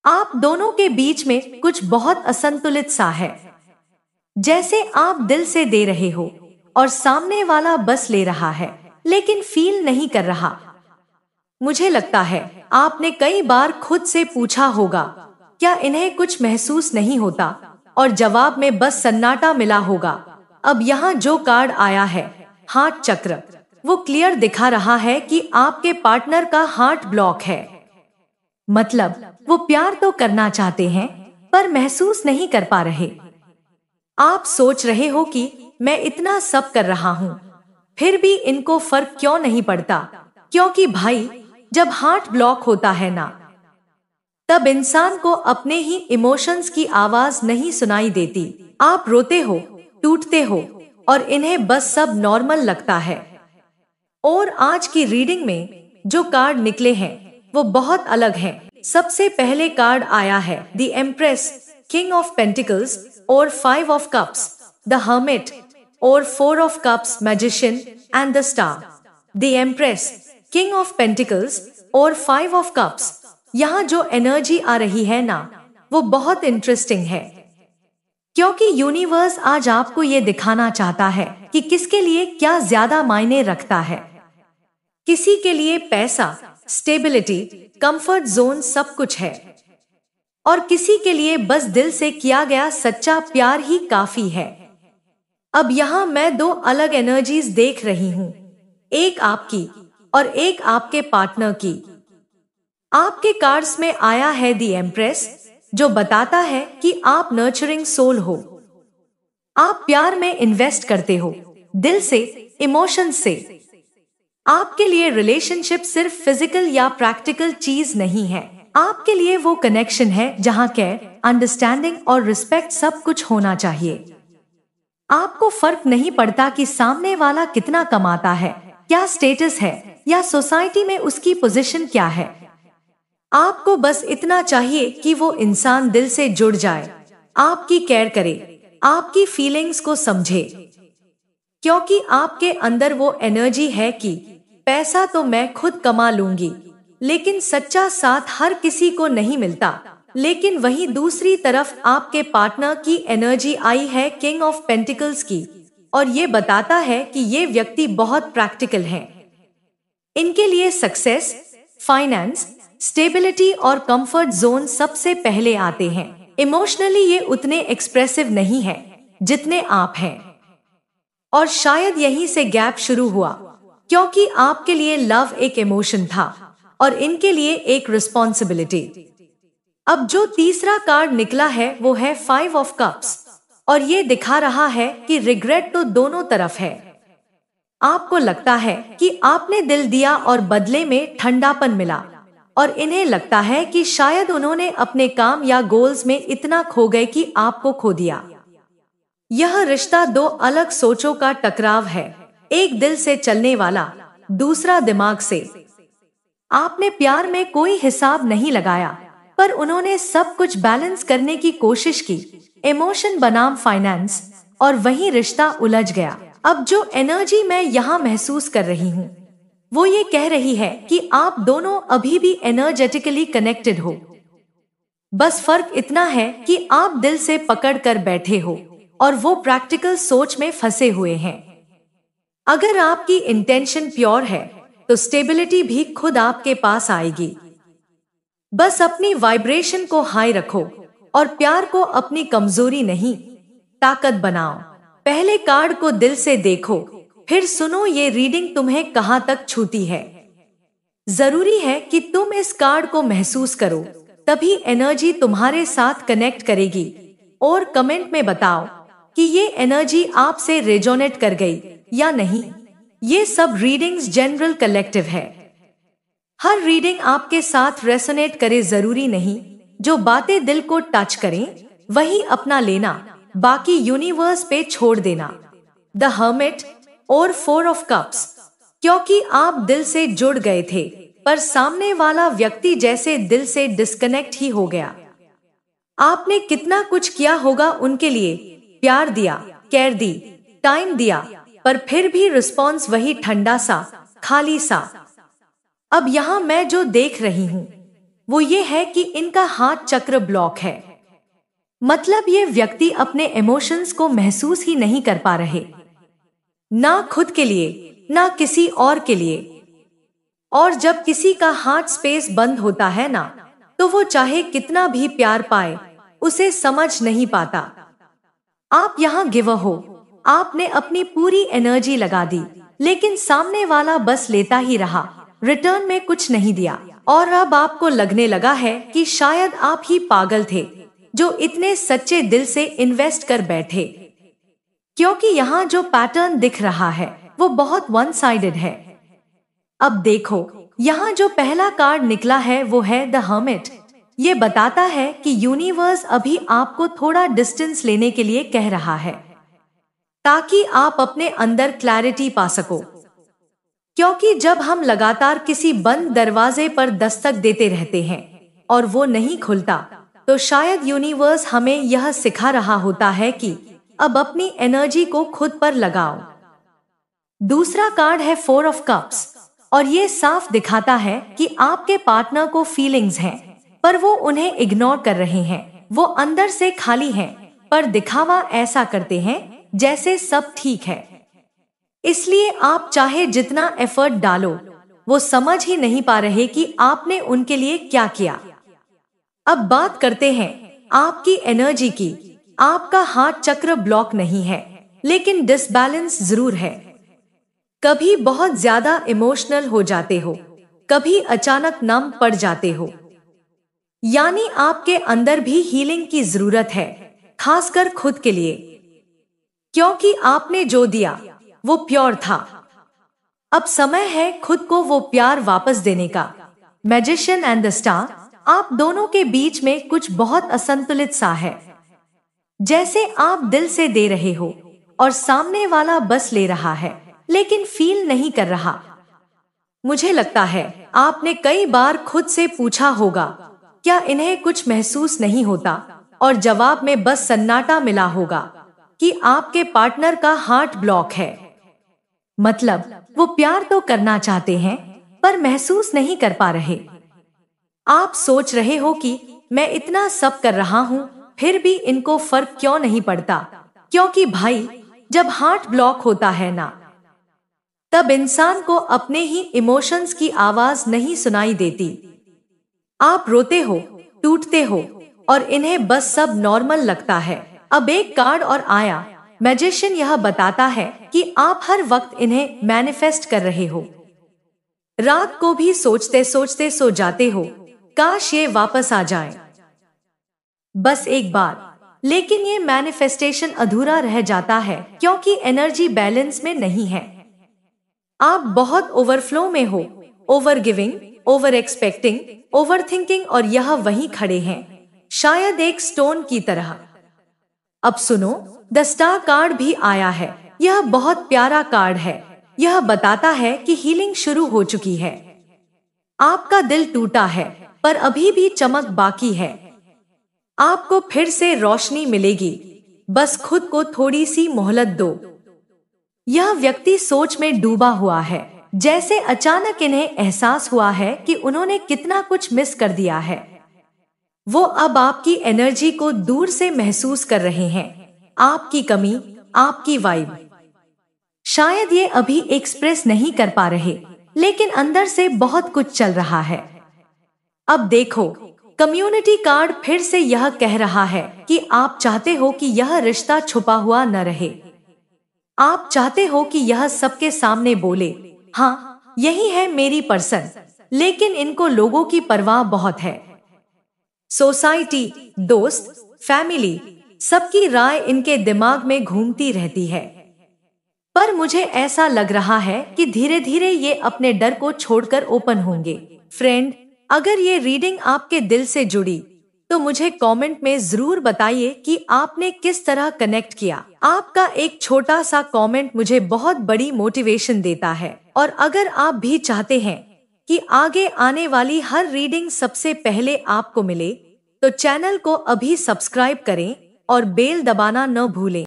आप दोनों के बीच में कुछ बहुत असंतुलित सा है। जैसे आप दिल से दे रहे हो और सामने वाला बस ले रहा है लेकिन फील नहीं कर रहा। मुझे लगता है आपने कई बार खुद से पूछा होगा, क्या इन्हें कुछ महसूस नहीं होता, और जवाब में बस सन्नाटा मिला होगा। अब यहाँ जो कार्ड आया है, हार्ट चक्र, वो क्लियर दिखा रहा है कि आपके पार्टनर का हार्ट ब्लॉक है। मतलब वो प्यार तो करना चाहते हैं पर महसूस नहीं कर पा रहे। आप सोच रहे हो कि मैं इतना सब कर रहा हूँ फिर भी इनको फर्क क्यों नहीं पड़ता, क्योंकि भाई जब हार्ट ब्लॉक होता है ना, तब इंसान को अपने ही इमोशंस की आवाज नहीं सुनाई देती। आप रोते हो, टूटते हो और इन्हें बस सब नॉर्मल लगता है। और आज की रीडिंग में जो कार्ड निकले हैं वो बहुत अलग हैं। सबसे पहले कार्ड आया है the empress, king of pentacles और 5 ऑफ कप्स, द हर्मिट और 4 of cups, magician and the star. The empress, king of pentacles और 5 ऑफ कप्स, यहाँ जो एनर्जी आ रही है ना, वो बहुत इंटरेस्टिंग है, क्योंकि यूनिवर्स आज आपको ये दिखाना चाहता है कि किसके लिए क्या ज्यादा मायने रखता है। किसी के लिए पैसा, स्टेबिलिटी, कंफर्ट जोन सब कुछ है, और किसी के लिए बस दिल से किया गया सच्चा प्यार ही काफी है। अब यहाँ मैं 2 अलग एनर्जीज देख रही हूँ, एक आपकी और एक आपके पार्टनर की। आपके कार्ड्स में आया है द एम्प्रेस, जो बताता है कि आप नर्चरिंग सोल हो। आप प्यार में इन्वेस्ट करते हो, दिल से, इमोशन से। आपके लिए रिलेशनशिप सिर्फ फिजिकल या प्रैक्टिकल चीज नहीं है, आपके लिए वो कनेक्शन है जहाँ केयर, अंडरस्टैंडिंग और रिस्पेक्ट सब कुछ होना चाहिए। आपको फर्क नहीं पड़ता कि सामने वाला कितना कमाता है, क्या स्टेटस है या सोसाइटी में उसकी पोजीशन क्या है। आपको बस इतना चाहिए कि वो इंसान दिल से जुड़ जाए, आपकी केयर करे, आपकी फीलिंग्स को समझे, क्योंकि आपके अंदर वो एनर्जी है कि पैसा तो मैं खुद कमा लूंगी, लेकिन सच्चा साथ हर किसी को नहीं मिलता। लेकिन वहीं दूसरी तरफ आपके पार्टनर की एनर्जी आई है किंग ऑफ पेंटिकल्स की, और ये बताता है कि ये व्यक्ति बहुत प्रैक्टिकल हैं। इनके लिए सक्सेस, फाइनेंस, स्टेबिलिटी और कंफर्ट जोन सबसे पहले आते हैं। इमोशनली ये उतने एक्सप्रेसिव नहीं है जितने आप हैं, और शायद यहीं से गैप शुरू हुआ, क्योंकि आपके लिए लव एक इमोशन था और इनके लिए एक रिस्पॉन्सिबिलिटी। अब जो तीसरा कार्ड निकला है वो है 5 ऑफ कप्स, और ये दिखा रहा है कि रिग्रेट तो दोनों तरफ है। आपको लगता है कि आपने दिल दिया और बदले में ठंडापन मिला, और इन्हें लगता है कि शायद उन्होंने अपने काम या गोल्स में इतना खो गए कि आपको खो दिया। यह रिश्ता 2 अलग सोचों का टकराव है, एक दिल से चलने वाला, दूसरा दिमाग से। आपने प्यार में कोई हिसाब नहीं लगाया, पर उन्होंने सब कुछ बैलेंस करने की कोशिश की, इमोशन बनाम फाइनेंस, और वहीं रिश्ता उलझ गया। अब जो एनर्जी मैं यहाँ महसूस कर रही हूँ वो ये कह रही है कि आप दोनों अभी भी एनर्जेटिकली कनेक्टेड हो, बस फर्क इतना है कि आप दिल से पकड़ कर बैठे हो और वो प्रैक्टिकल सोच में फंसे हुए हैं। अगर आपकी इंटेंशन प्योर है तो स्टेबिलिटी भी खुद आपके पास आएगी। बस अपनी वाइब्रेशन को हाई रखो और प्यार को अपनी कमजोरी नहीं, ताकत बनाओ। पहले कार्ड को दिल से देखो, फिर सुनो ये रीडिंग तुम्हें कहां तक छूती है। जरूरी है कि तुम इस कार्ड को महसूस करो, तभी एनर्जी तुम्हारे साथ कनेक्ट करेगी। और कमेंट में बताओ कि ये एनर्जी आपसे रेजोनेट कर गई या नहीं। ये सब रीडिंग्स जनरल कलेक्टिव है, हर रीडिंग आपके साथ रेसोनेट करे जरूरी नहीं। जो बातें दिल को टच करें वही अपना लेना, बाकी यूनिवर्स पे छोड़ देना। द हर्मिट और 4 ऑफ कप्स, क्योंकि आप दिल से जुड़ गए थे पर सामने वाला व्यक्ति जैसे दिल से डिस्कनेक्ट ही हो गया। आपने कितना कुछ किया होगा उनके लिए, प्यार दिया, केयर दी, टाइम दिया, पर फिर भी रिस्पॉन्स वही ठंडा सा, खाली सा। अब यहाँ मैं जो देख रही हूँ वो ये है कि इनका हार्ट चक्र ब्लॉक है। मतलब ये व्यक्ति अपने इमोशंस को महसूस ही नहीं कर पा रहे, ना खुद के लिए ना किसी और के लिए। और जब किसी का हार्ट स्पेस बंद होता है ना, तो वो चाहे कितना भी प्यार पाए उसे समझ नहीं पाता। आप यहाँ गिव हो, आपने अपनी पूरी एनर्जी लगा दी, लेकिन सामने वाला बस लेता ही रहा, रिटर्न में कुछ नहीं दिया। और अब आपको लगने लगा है कि शायद आप ही पागल थे जो इतने सच्चे दिल से इन्वेस्ट कर बैठे। क्योंकि यहाँ जो पैटर्न दिख रहा है वो बहुत वन साइडेड है। अब देखो, यहाँ जो पहला कार्ड निकला है वो है द हर्मिट। ये बताता है कि यूनिवर्स अभी आपको थोड़ा डिस्टेंस लेने के लिए कह रहा है, ताकि आप अपने अंदर क्लैरिटी पा सको। क्योंकि जब हम लगातार किसी बंद दरवाजे पर दस्तक देते रहते हैं और वो नहीं खुलता, तो शायद यूनिवर्स हमें यह सिखा रहा होता है कि अब अपनी एनर्जी को खुद पर लगाओ। दूसरा कार्ड है 4 ऑफ कप्स, और ये साफ दिखाता है कि आपके पार्टनर को फीलिंग्स हैं, पर वो उन्हें इग्नोर कर रहे हैं। वो अंदर से खाली हैं, पर दिखावा ऐसा करते हैं जैसे सब ठीक है। इसलिए आप चाहे जितना एफर्ट डालो, वो समझ ही नहीं पा रहे कि आपने उनके लिए क्या किया। अब बात करते हैं आपकी एनर्जी की। आपका हार्ट चक्र ब्लॉक नहीं है, लेकिन डिसबैलेंस जरूर है। कभी बहुत ज्यादा इमोशनल हो जाते हो, कभी अचानक नम पड़ जाते हो। यानी आपके अंदर भी हीलिंग की जरूरत है, खासकर खुद के लिए। क्योंकि आपने जो दिया वो प्योर था। अब समय है खुद को वो प्यार वापस देने का। मैजिशियन एंड द स्टार, आप दोनों के बीच में कुछ बहुत असंतुलित सा है। जैसे आप दिल से दे रहे हो और सामने वाला बस ले रहा है, लेकिन फील नहीं कर रहा। मुझे लगता है आपने कई बार खुद से पूछा होगा, क्या इन्हें कुछ महसूस नहीं होता, और जवाब में बस सन्नाटा मिला होगा कि आपके पार्टनर का हार्ट ब्लॉक है। मतलब वो प्यार तो करना चाहते हैं, पर महसूस नहीं कर पा रहे। आप सोच रहे हो कि मैं इतना सब कर रहा हूँ, फिर भी इनको फर्क क्यों नहीं पड़ता। क्योंकि भाई, जब हार्ट ब्लॉक होता है ना, तब इंसान को अपने ही इमोशंस की आवाज नहीं सुनाई देती। आप रोते हो, टूटते हो, और इन्हें बस सब नॉर्मल लगता है। अब एक कार्ड और आया, मैजिशियन। यह बताता है कि आप हर वक्त इन्हें मैनिफेस्ट कर रहे हो। रात को भी सोचते सोचते सो जाते हो, काश ये वापस आ जाए बस एक बार। लेकिन ये मैनिफेस्टेशन अधूरा रह जाता है क्योंकि एनर्जी बैलेंस में नहीं है। आप बहुत ओवरफ्लो में हो, over giving, over expecting, over thinking, और यह वहीं खड़े हैं, शायद एक स्टोन की तरह। अब सुनो, द स्टार कार्ड भी आया है। यह बहुत प्यारा कार्ड है। यह बताता है कि हीलिंग शुरू हो चुकी है। आपका दिल टूटा है, पर अभी भी चमक बाकी है। आपको फिर से रोशनी मिलेगी, बस खुद को थोड़ी सी मोहलत दो। यह व्यक्ति सोच में डूबा हुआ है, जैसे अचानक इन्हें एहसास हुआ है कि उन्होंने कितना कुछ मिस कर दिया है। वो अब आपकी एनर्जी को दूर से महसूस कर रहे हैं, आपकी कमी, आपकी वाइब। शायद ये अभी एक्सप्रेस नहीं कर पा रहे, लेकिन अंदर से बहुत कुछ चल रहा है। अब देखो, कम्युनिटी कार्ड फिर से यह कह रहा है कि आप चाहते हो कि यह रिश्ता छुपा हुआ न रहे। आप चाहते हो कि यह सबके सामने बोले, हाँ यही है मेरी पर्सन, लेकिन इनको लोगों की परवाह बहुत है। सोसाइटी, दोस्त, फैमिली, सबकी राय इनके दिमाग में घूमती रहती है। पर मुझे ऐसा लग रहा है कि धीरे धीरे ये अपने डर को छोड़कर ओपन होंगे। फ्रेंड, अगर ये रीडिंग आपके दिल से जुड़ी, तो मुझे कमेंट में जरूर बताइए कि आपने किस तरह कनेक्ट किया। आपका एक छोटा सा कमेंट मुझे बहुत बड़ी मोटिवेशन देता है। और अगर आप भी चाहते हैं कि आगे आने वाली हर रीडिंग सबसे पहले आपको मिले, तो चैनल को अभी सब्सक्राइब करें और बेल दबाना न भूलें।